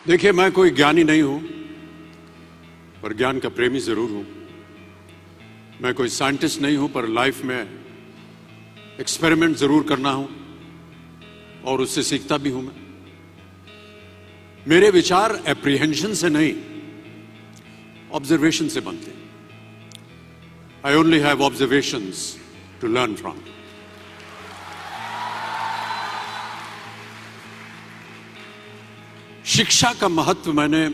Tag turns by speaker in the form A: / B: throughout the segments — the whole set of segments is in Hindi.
A: देखिए, मैं कोई ज्ञानी नहीं हूं, पर ज्ञान का प्रेमी जरूर हूं। मैं कोई साइंटिस्ट नहीं हूं, पर लाइफ में एक्सपेरिमेंट जरूर करना हूं और उससे सीखता भी हूं। मेरे विचार एप्रीहेंशन से नहीं, ऑब्जर्वेशन से बनते हैं। I only have observations to learn from. शिक्षा का महत्व मैंने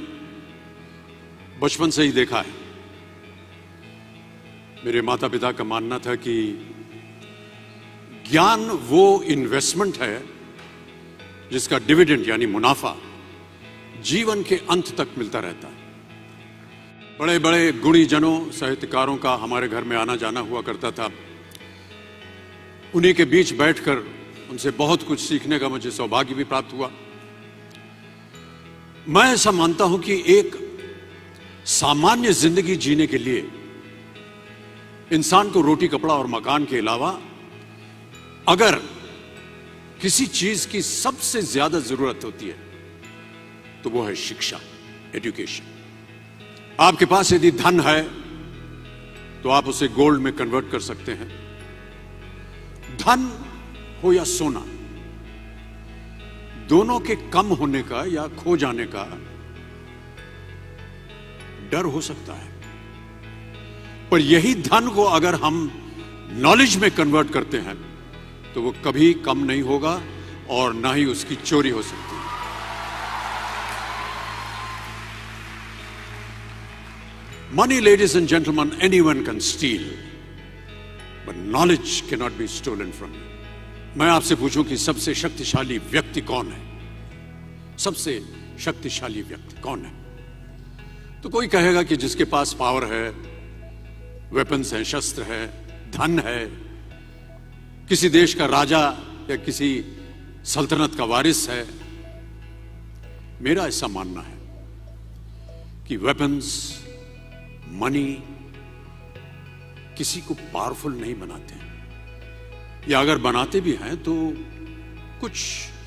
A: बचपन से ही देखा है। मेरे माता पिता का मानना था कि ज्ञान वो इन्वेस्टमेंट है जिसका डिविडेंड यानी मुनाफा जीवन के अंत तक मिलता रहता है। बड़े बड़े गुणीजनों, साहित्यकारों का हमारे घर में आना जाना हुआ करता था। उन्हीं के बीच बैठकर उनसे बहुत कुछ सीखने का मुझे सौभाग्य भी प्राप्त हुआ। मैं ऐसा मानता हूं कि एक सामान्य जिंदगी जीने के लिए इंसान को रोटी, कपड़ा और मकान के अलावा अगर किसी चीज की सबसे ज्यादा जरूरत होती है तो वो है शिक्षा, एजुकेशन। आपके पास यदि धन है तो आप उसे गोल्ड में कन्वर्ट कर सकते हैं। धन हो या सोना, दोनों के कम होने का या खो जाने का डर हो सकता है, पर यही धन को अगर हम नॉलेज में कन्वर्ट करते हैं तो वो कभी कम नहीं होगा और ना ही उसकी चोरी हो सकती है। Money, ladies and gentlemen, anyone can steal, but knowledge cannot be stolen from you. मैं आपसे पूछूं कि सबसे शक्तिशाली व्यक्ति कौन है? सबसे शक्तिशाली व्यक्ति कौन है? तो कोई कहेगा कि जिसके पास पावर है, वेपन्स हैं, शस्त्र है, धन है, किसी देश का राजा या किसी सल्तनत का वारिस है। मेरा ऐसा मानना है कि वेपन्स, मनी किसी को पावरफुल नहीं बनाते, या अगर बनाते भी हैं तो कुछ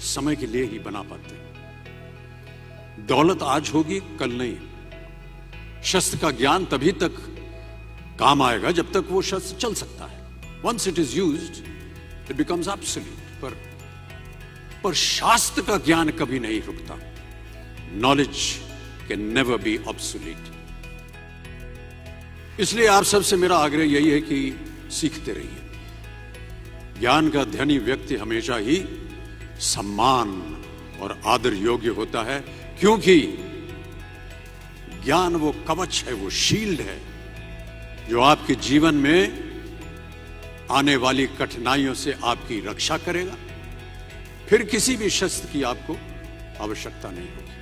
A: समय के लिए ही बना पाते हैं। दौलत आज होगी, कल नहीं। शस्त्र का ज्ञान तभी तक काम आएगा जब तक वो शस्त्र चल सकता है। Once it is used it becomes absolute. पर शास्त्र का ज्ञान कभी नहीं रुकता। Knowledge can never be obsolete. इसलिए आप सबसे मेरा आग्रह यही है कि सीखते रहिए। ज्ञान का धनी व्यक्ति हमेशा ही सम्मान और आदर योग्य होता है, क्योंकि ज्ञान वो कवच है, वो शील्ड है जो आपके जीवन में आने वाली कठिनाइयों से आपकी रक्षा करेगा। फिर किसी भी शस्त्र की आपको आवश्यकता नहीं होगी।